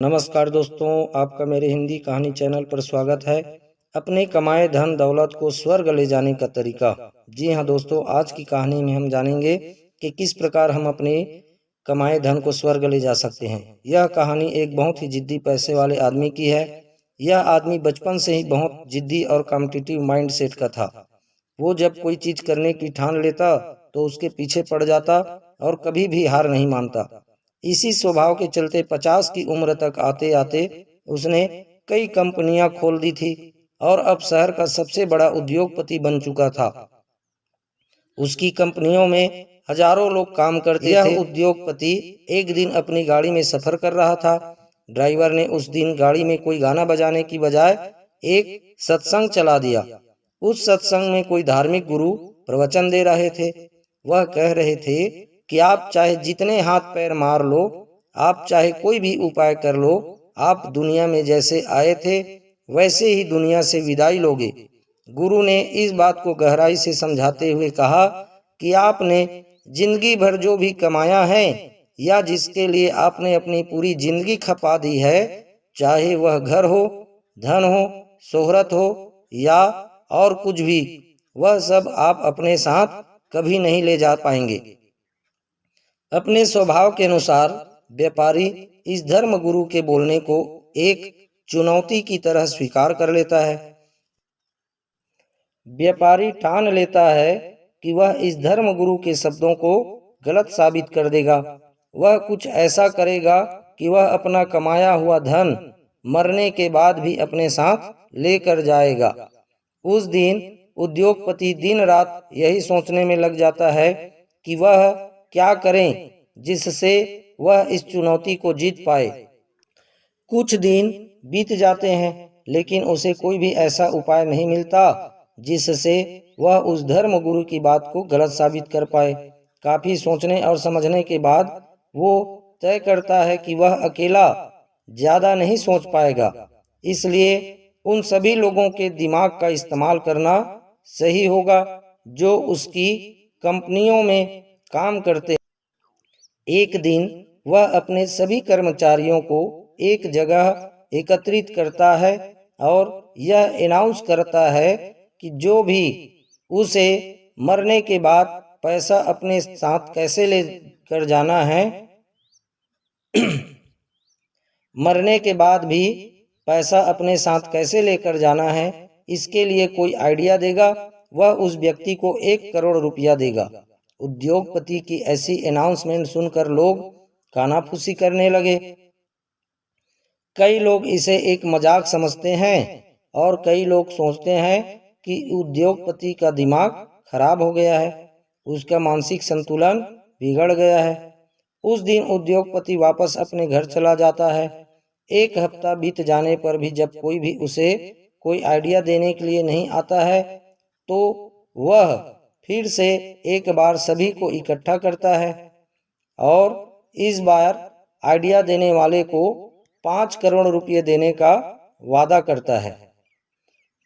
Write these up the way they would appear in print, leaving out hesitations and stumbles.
नमस्कार दोस्तों, आपका मेरे हिंदी कहानी चैनल पर स्वागत है। अपने कमाए धन दौलत को स्वर्ग ले जाने का तरीका। जी हाँ दोस्तों, आज की कहानी में हम जानेंगे कि किस प्रकार हम अपने कमाए धन को स्वर्ग ले जा सकते हैं। यह कहानी एक बहुत ही जिद्दी पैसे वाले आदमी की है। यह आदमी बचपन से ही बहुत जिद्दी और कॉम्पिटिटिव माइंड सेट का था। वो जब कोई चीज करने की ठान लेता तो उसके पीछे पड़ जाता और कभी भी हार नहीं मानता। इसी स्वभाव के चलते 50 की उम्र तक आते आते उसने कई कंपनियां खोल दी थी और अब शहर का सबसे बड़ा उद्योगपति बन चुका था। उसकी कंपनियों में हजारों लोग काम करते थे। यह उद्योगपति एक दिन अपनी गाड़ी में सफर कर रहा था। ड्राइवर ने उस दिन गाड़ी में कोई गाना बजाने की बजाय एक सत्संग चला दिया। उस सत्संग में कोई धार्मिक गुरु प्रवचन दे रहे थे। वह कह रहे थे कि आप चाहे जितने हाथ पैर मार लो, आप चाहे कोई भी उपाय कर लो, आप दुनिया में जैसे आए थे वैसे ही दुनिया से विदाई लोगे। गुरु ने इस बात को गहराई से समझाते हुए कहा कि आपने जिंदगी भर जो भी कमाया है या जिसके लिए आपने अपनी पूरी जिंदगी खपा दी है, चाहे वह घर हो, धन हो, शोहरत हो या और कुछ भी, वह सब आप अपने साथ कभी नहीं ले जा पाएंगे। अपने स्वभाव के अनुसार व्यापारी इस धर्म गुरु के बोलने को एक चुनौती की तरह स्वीकार कर लेता है। व्यापारी ठान लेता है कि वह इस धर्म गुरु के शब्दों को गलत साबित कर देगा। वह कुछ ऐसा करेगा कि वह अपना कमाया हुआ धन मरने के बाद भी अपने साथ लेकर जाएगा। उस दिन उद्योगपति दिन रात यही सोचने में लग जाता है कि वह क्या करें जिससे वह इस चुनौती को जीत पाए। कुछ दिन बीत जाते हैं लेकिन उसे कोई भी ऐसा उपाय नहीं मिलता जिससे वह उस धर्म गुरु की बात को गलत साबित कर पाए। काफी सोचने और समझने के बाद वो तय करता है कि वह अकेला ज्यादा नहीं सोच पाएगा, इसलिए उन सभी लोगों के दिमाग का इस्तेमाल करना सही होगा जो उसकी कंपनियों में काम करते। एक दिन वह अपने सभी कर्मचारियों को एक जगह एकत्रित करता है और यह अनाउंस करता है कि जो भी उसे मरने के बाद पैसा अपने साथ कैसे ले कर जाना है मरने के बाद भी पैसा अपने साथ कैसे लेकर जाना है, इसके लिए कोई आइडिया देगा वह उस व्यक्ति को 1 करोड़ रुपया देगा। उद्योगपति की ऐसी अनाउंसमेंट सुनकर लोग कानाफूसी करने लगे। कई लोग इसे एक मजाक समझते हैं और कई लोग सोचते हैं कि उद्योगपति का दिमाग खराब हो गया है, उसका मानसिक संतुलन बिगड़ गया है। उस दिन उद्योगपति वापस अपने घर चला जाता है। 1 हफ्ता बीत जाने पर भी जब कोई भी उसे कोई आइडिया देने के लिए नहीं आता है तो वह फिर से एक बार सभी को इकट्ठा करता है और इस बार आइडिया देने वाले को 5 करोड़ रुपये देने का वादा करता है।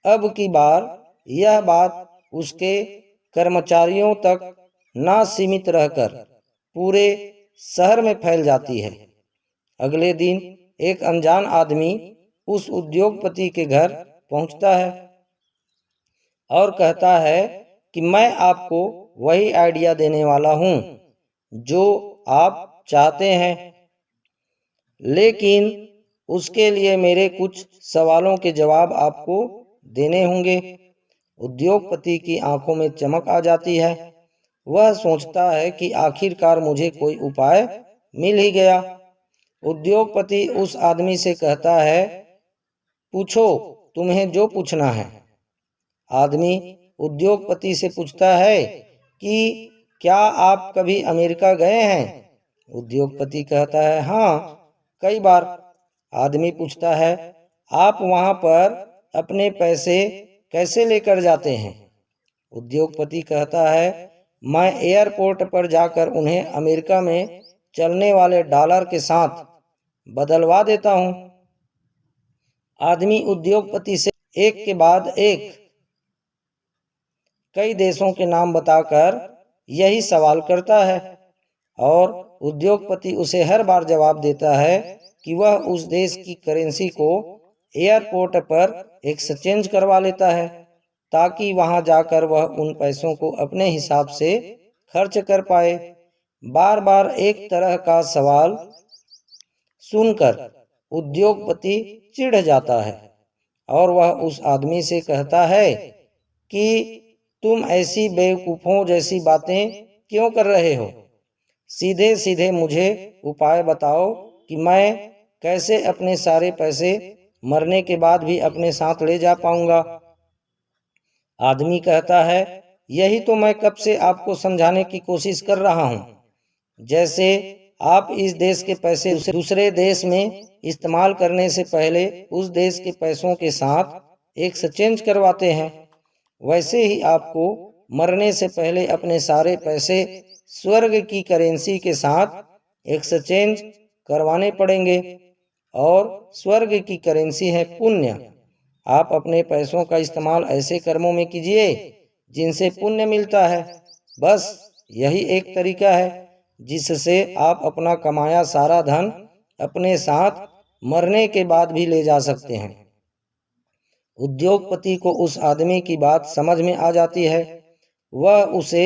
अब की बार यह बात उसके कर्मचारियों तक ना सीमित रहकर पूरे शहर में फैल जाती है। अगले दिन एक अनजान आदमी उस उद्योगपति के घर पहुंचता है और कहता है कि मैं आपको वही आइडिया देने वाला हूं जो आप चाहते हैं, लेकिन उसके लिए मेरे कुछ सवालों के जवाब आपको देने होंगे। उद्योगपति की आंखों में चमक आ जाती है। वह सोचता है कि आखिरकार मुझे कोई उपाय मिल ही गया। उद्योगपति उस आदमी से कहता है, पूछो तुम्हें जो पूछना है। आदमी उद्योगपति से पूछता है कि क्या आप कभी अमेरिका गए हैं? उद्योगपति कहता है, हाँ, कई बार। आदमी पूछता है, आप वहां पर अपने पैसे कैसे लेकर जाते हैं? उद्योगपति कहता है, मैं एयरपोर्ट पर जाकर उन्हें अमेरिका में चलने वाले डॉलर के साथ बदलवा देता हूं। आदमी उद्योगपति से एक के बाद एक कई देशों के नाम बताकर यही सवाल करता है और उद्योगपति उसे हर बार जवाब देता है कि वह उस देश की करेंसी को एयरपोर्ट पर एक्सचेंज करवा लेता है, ताकि वहां जाकर वह उन पैसों को अपने हिसाब से खर्च कर पाए। बार बार एक तरह का सवाल सुनकर उद्योगपति चिढ़ जाता है और वह उस आदमी से कहता है कि तुम ऐसी बेवकूफ़ों जैसी बातें क्यों कर रहे हो? सीधे सीधे मुझे उपाय बताओ कि मैं कैसे अपने सारे पैसे मरने के बाद भी अपने साथ ले जा पाऊंगा। आदमी कहता है, यही तो मैं कब से आपको समझाने की कोशिश कर रहा हूँ। जैसे आप इस देश के पैसे दूसरे देश में इस्तेमाल करने से पहले उस देश के पैसों के साथ एक्सचेंज करवाते हैं, वैसे ही आपको मरने से पहले अपने सारे पैसे स्वर्ग की करेंसी के साथ एक्सचेंज करवाने पड़ेंगे। और स्वर्ग की करेंसी है पुण्य। आप अपने पैसों का इस्तेमाल ऐसे कर्मों में कीजिए जिनसे पुण्य मिलता है। बस यही एक तरीका है जिससे आप अपना कमाया सारा धन अपने साथ मरने के बाद भी ले जा सकते हैं। उद्योगपति को उस आदमी की बात समझ में आ जाती है। वह उसे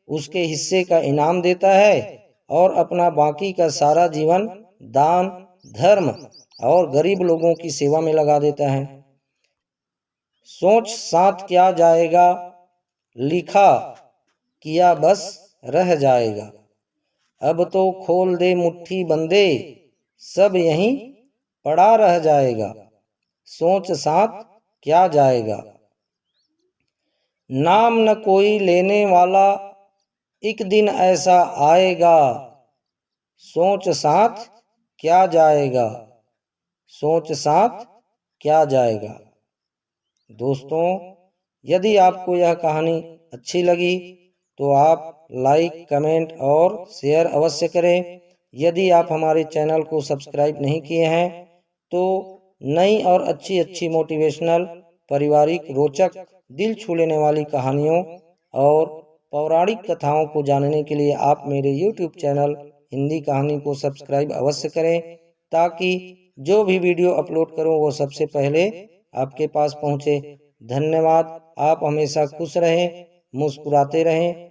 उसके हिस्से का इनाम देता है और अपना बाकी का सारा जीवन दान, धर्म और गरीब लोगों की सेवा में लगा देता है। सोच साथ क्या जाएगा, लिखा किया बस रह जाएगा। अब तो खोल दे मुट्ठी बंदे, सब यहीं पड़ा रह जाएगा। सोच साथ क्या जाएगा। नाम न कोई लेने वाला, एक दिन ऐसा आएगा। सोच साथ क्या जाएगा, सोच साथ क्या जाएगा। दोस्तों, यदि आपको यह कहानी अच्छी लगी तो आप लाइक, कमेंट और शेयर अवश्य करें। यदि आप हमारे चैनल को सब्सक्राइब नहीं किए हैं तो नई और अच्छी मोटिवेशनल, पारिवारिक, रोचक, दिल छू लेने वाली कहानियों और पौराणिक कथाओं को जानने के लिए आप मेरे YouTube चैनल हिंदी कहानी को सब्सक्राइब अवश्य करें, ताकि जो भी वीडियो अपलोड करूं वो सबसे पहले आपके पास पहुंचे। धन्यवाद। आप हमेशा खुश रहें, मुस्कुराते रहें